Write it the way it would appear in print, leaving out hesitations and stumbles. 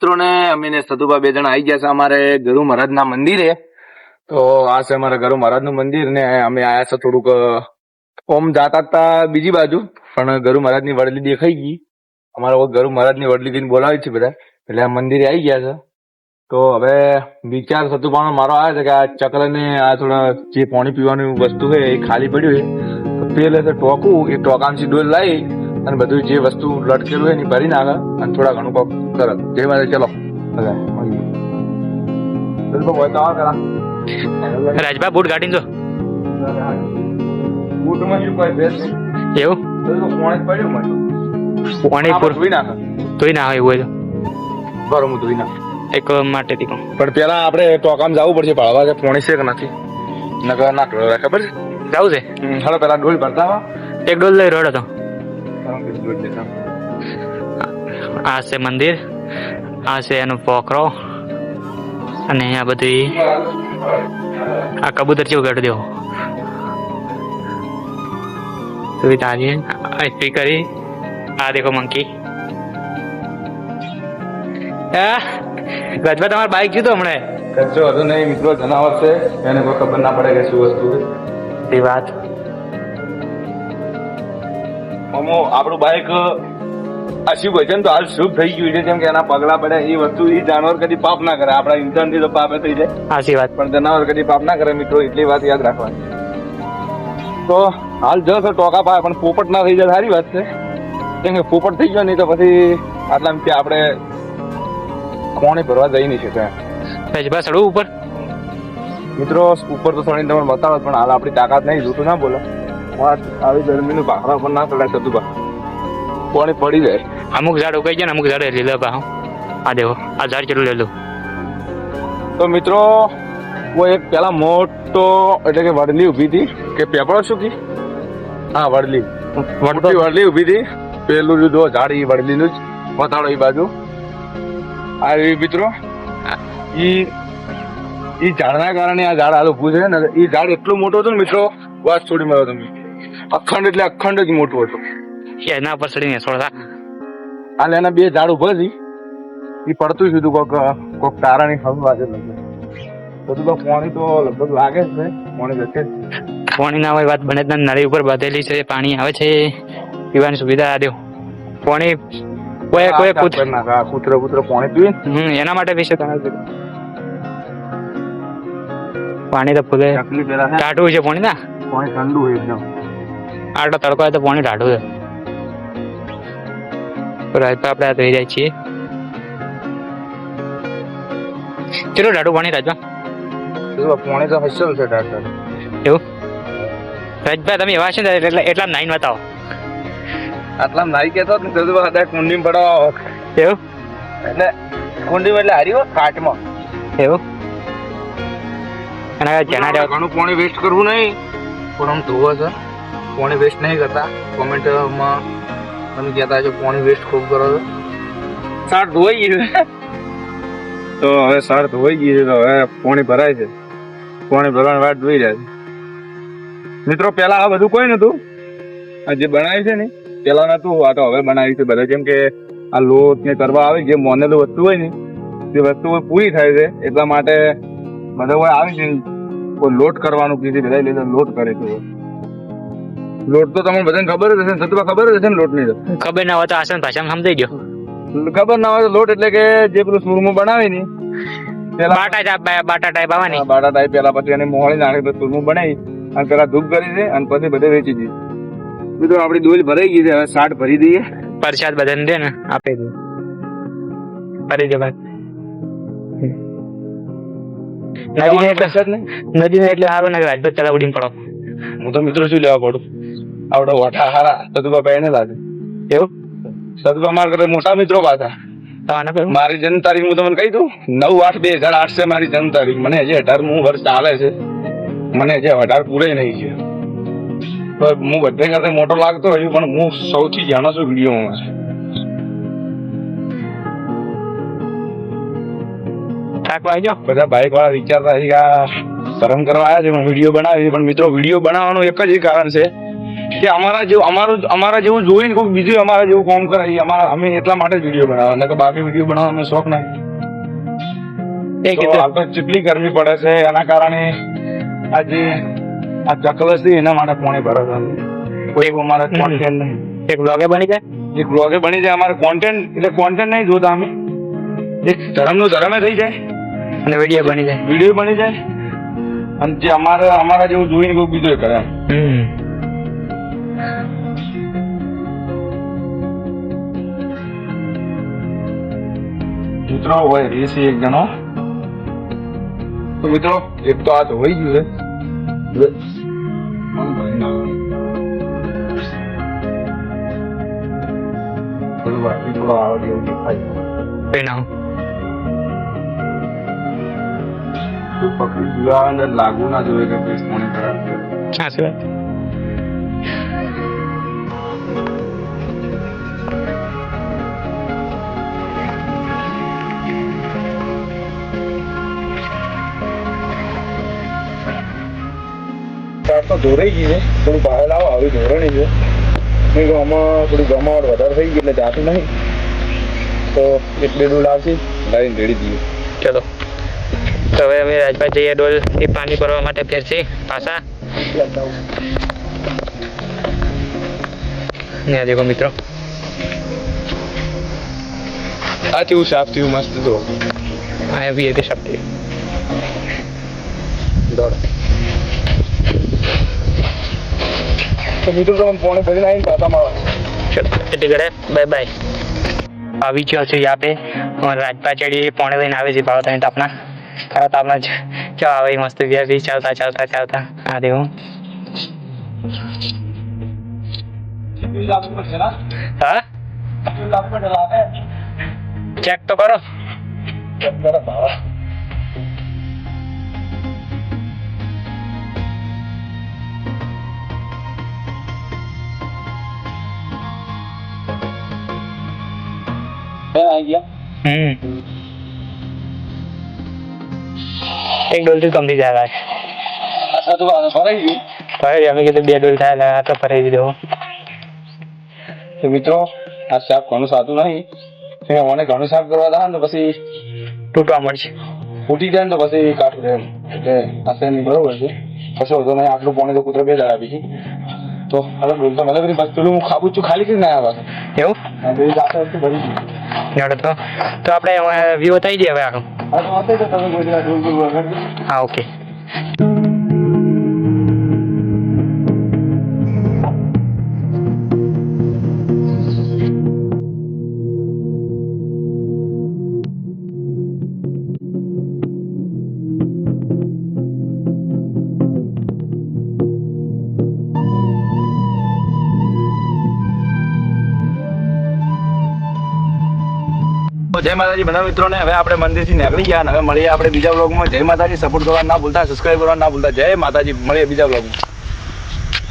મિત્રોને અમે ને સતુભા બે જણા આવી ગયા છે અમારે ગરુ મહારાજના મંદિરે. તો આ છે અમારા ગરુ મહારાજનું મંદિર ને અમે આયા છે થોડુંક ઓમ જાતા હતા બીજી બાજુ, પણ ગરુ મહારાજની વડલી દેખાઈ ગઈ. અમારા ગરુ મહારાજની વડલી દિન બોલાવી છે બધા, એટલે આ મંદિરે આવી ગયા છે. તો હવે વિચાર સતુભાનો મારો આવે છે કે આ ચકલ ને આ થોડા જે પાણી પીવાની વસ્તુ છે એ ખાલી પડ્યું છે, તો પેલે તો ટોકું એ ટોકામથી ડોલ લાવી અને બધું જે વસ્તુ લટકેલું હોય એની ભરી નાખે અને થોડા ઘણું કોક કરે. જે મારે ચલો રાજભા બૂટ કાઢીને જો બૂટમાં શું કોઈ ભેદ નહીં. એવું પાણી પડ્યું મને પાણી પૂર ધોઈ નાખે. ધોઈ ના હોય એવું હોય બરોબર હું ધોઈ નાખ. તો એક માટે થી કહું પણ પેલા આપણે ટોકામ જવું પડશે ભાળવા કે પોણી છે કે નથી, નકર ના ખબર છે. જવું છે હાલો પેલા ડોલ ભરતા આવો. એક ડોલ લઈ રોડો તો. આ છે મંદિર, આ છે એનો પોખરો, અને અહીંયા બધી આ કબૂતર જેવું કાઢી દેવો સુવિધા છે. કરી આ દેખો મંકી. ગજબા તમારે બાઈક જીતો હમણે કચ્ચો હતો નહીં મિત્રો, જનાવર છે એને કોઈ ખબર ના પડે કે શું વસ્તુ છે એ વાત. અમો આપણું બાઈક અશુભ હોય છે ને તો હાલ શુભ થઈ ગયું છે, જેમ કે એના પગલા પડે એ વસ્તુ એ જાનવર કદી પાપ ના કરે. આપણા ઇન્સાન થી તો પાપ થઈ જાય, સાચી વાત. પણ જનાવર કદી પાપ ના કરે મિત્રો, એટલી વાત યાદ રાખવાની. તો હાલ જશે ટોકા પાય પણ પોપટ ના થઈ જાય સારી વાત છે, કેમ કે પોપટ થઈ ગયો નહીં તો પછી આટલા કે આપણે કોણે ભરવા જઈ નહીં શકે. રાજભા ચડવું ઉપર મિત્રો ઉપર તો થોડી તમને બતાવો, પણ હાલ આપણી તાકાત નહીં, જૂઠું ના બોલો. આવી ગરમીનું ભાખરા પણ ના ચડાય સતુભા, કોણે પડી જાય. અમુક ઝાડ ઉગાઈ જાય ને અમુક ઝાડ લીલા બા. આ દેખો આ ઝાડ કેટલું લીલું. તો મિત્રો કોઈ એક પેલા મોટો એટલે કે વડલી ઉભી હતી કે પેપડો શું કી, હા વડલી વડલી ઉભી હતી. પેલું જો ઝાડ એ વડલીનું જ બતાડો એ બાજુ. આ મિત્રો ઈ ઝાડના કારણે આ ઝાડ હાલ ઉભું છે ને. એ ઝાડ એટલું મોટું હતું ને મિત્રો, વાત છોડી મારો તમે, અખંડ એટલે અખંડ જ મોટું હતું. એના પર ચડીને થોડા હાલ એના બે ઝાડ ઉભા હતી, એ પડતું જ હતું કોક તારાની ખબર વાગે બધું. તો પાણી તો લગભગ લાગે જ છે, પાણી જશે. પાણી ના હોય વાત બને જ નળી ઉપર બાંધેલી છે, પાણી આવે છે, પીવાની સુવિધા દેવ. પાણી કોઈ કૂતરો પાણી પીવે એના માટે વિશે પાણી તો ફૂલે ટાઢું છે પાણી ના. પાણી ઠંડુ હોય એકદમ. આટલો તડકો હોય તો પાણી ટાઢું છે. રાજપા આપણે ધોઈ જાય છીએ. કેટલું ટાઢું પાણી રાજપા? પાણી તો હસલ છે ટાઢું. એવું રાજભા તમે એવા છે ને એટલા નાઈન બતાવો. આટલા નાઈ કેતો ને તો કુંડી પડાવો. એવું એટલે કુંડી એટલે હારી હો કાટમાં. એવું એના જણા ઘણું પાણી વેસ્ટ કરવું નહીં, પણ આમ ધોવો છે પાણી વેસ્ટ નહીં કરતા. કોમેન્ટમાં તમે કહેતા છો પાણી વેસ્ટ ખૂબ કરો છો. સાર ધોવાઈ ગયું તો હવે સાર ધોવાઈ ગઈ છે, તો હવે પાણી ભરાય છે. પાણી ભરવાની વાત જોઈ રહ્યા છે મિત્રો. પેલા આ બધું કોઈ નતું, આ જે બનાવ્યું છે ને પેલા નતું, આ તો હવે બનાવ્યું છે બધા. જેમ કે આ લોટ ને કરવા આવે, જે મોનેલું વસ્તુ હોય ને તે વસ્તુ પૂરી થાય છે, એટલા માટે બધા કોઈ આવી છે કોઈ લોટ કરવાનું કીધું, બધા લીધે લોટ કરે છે. લોટ તો તમને બધાને ખબર જ હશે ને, સતુભા ખબર જ હશે ને લોટ ની? ખબર ના હોય તો આસાન ભાષામાં સમજાઈ ગયો. ખબર ના હોય તો લોટ એટલે કે જે પેલું સુરમું બનાવે ને બાટા ટાઈપ આવવાની. બાટા ટાઈપ પેલા પછી એને મોહળી નાખી તો સુરમું બનાવી અને પેલા ધૂપ કરી દે અને પછી બધે વેચી દઈએ. મિત્રો આપડી દોલ ભરાઈ ગઈ છે, હવે શાટ ભરી દઈએ. પ્રસાદ બધાને દે ને આપી દે ભરી દે ભાઈ. નદી એટલે સારું ને રાજભા ચલા ઉડીને પડો. હું તો મિત્રો શું લેવા પડું, આવડો વાટા હારા સતુભા પહેને લાગે. એવું સતુભા મારા કરતા મોટા મિત્રો પાછા. મારી જન્મ તારીખ હું તમને કહી દઉં, 9/8/2008 છે મારી જન્મ તારીખ. મને હજી 18મું વર્ષ ચાલે છે, મને હજી 18 પૂરે નહીં છે. હું બધે કરતા મોટો લાગતો હોય પણ હું સૌથી જાણો છું વિડીયોમાં. બધા બાઈક વાળા વિચારતા શરમ કરવા આવ્યા છે, વિડીયો બનાવી. પણ મિત્રો વિડીયો બનાવવાનું એક જ કારણ છે કે અમારા જેવું જોઈને કોઈ બીજું અમારા જેવું કામ કરે અમે એટલા માટે જ વિડીયો બનાવવા નકર બાકી વિડીયો બનાવવા અમે શોખ નહીં. હાલ તો જેટલી ગરમી પડે છે એના કારણે આ ચકલસ છે એના માટે પાણી ભરે છે. કોઈ અમારા કોન્ટેન્ટ નહીં. એક બ્લોગે બની જાય, એક બ્લોગે બની જાય. અમારે કોન્ટેન્ટ એટલે કોન્ટેન્ટ નહીં જોતા અમે. એક ધર્મનું ધર્મે થઈ જાય અને વિડીયો બની જાય. અને જે અમારા જેવું જોઈને કોઈ બીજો કરે એમ. મિત્રો હોય રેસી એક જણો તો મિત્રો એક તો આ તો હોય ગયું છે. થોડું બાકી થોડો આવે એવું દેખાય. પકડી દીવા અને લાગુ ના જોઈએ કે પેસ્ટ પાણી ખરાબ છે. સાચી વાત. તો ધોરાઈ ગઈ છે. થોડું બહાર લાવો આવી ધોરણી છે. મેં કહું આમાં થોડી ગમાવટ વધારે થઈ ગઈ એટલે જાતું નહીં તો એક બે ડોલ આવશે લાવીને રેડી દઈએ. ચલો તો હવે અમે રાજભાઈ જઈએ ડોલથી પાણી ભરવા માટે ફેરથી પાછા. ને દેખો મિત્રો આ કેવું સાફ થયું મસ્ત. તો આ બી એ સાફ થયું. દોડ તો મિત્રો તમે પોણે ભરીને આવીને પાછામાં આવે. ચલો એટલે ઘરે બાય બાય. આવી ગયો છું યા પે રાજપા ચડી પોણે લઈને આવે છે ભાવ ત્રણ તાપના. ખરા તાપના ચા આવે મસ્ત બી ચાલતા આ દેવું. હા ચેક તો કરો. એક ડોલ થી કમથી જાય અમે કીધું 2 ડોલ થાય તો ફરાઈ દીધો. તો મિત્રો આ શાક ઘણું સાદું નહીં. મને ઘણું શાક કરવા થાય ને તો પછી તૂટવા મળશે. ફૂટી જાય ને તો પછી કાઢું રહે એટલે આશે નહીં. બરોબર છે પછી વધુ નહીં. આટલું પોણે તો કૂતરો 2 દાડા આપી તો હવે બોલતો મને બધી બસ પેલું હું ખાબું છું ખાલી કરીને આવ્યા એવું ભરી ગયું. તો આપણે વ્યૂ બતાવી દઈએ હવે આખું. હા ઓકે. જય માતાજી બધા મિત્રોને. હવે આપણે મંદિરથી નીકળી ગયા અને હવે મળીએ આપણે બીજા બ્લોગમાં. જય માતાજી. સપોર્ટ કરવા ના ભૂલતા, સબસ્ક્રાઈબ કરવા ના ભૂલતા. જય માતાજી. મળીએ બીજા બ્લોગમાં.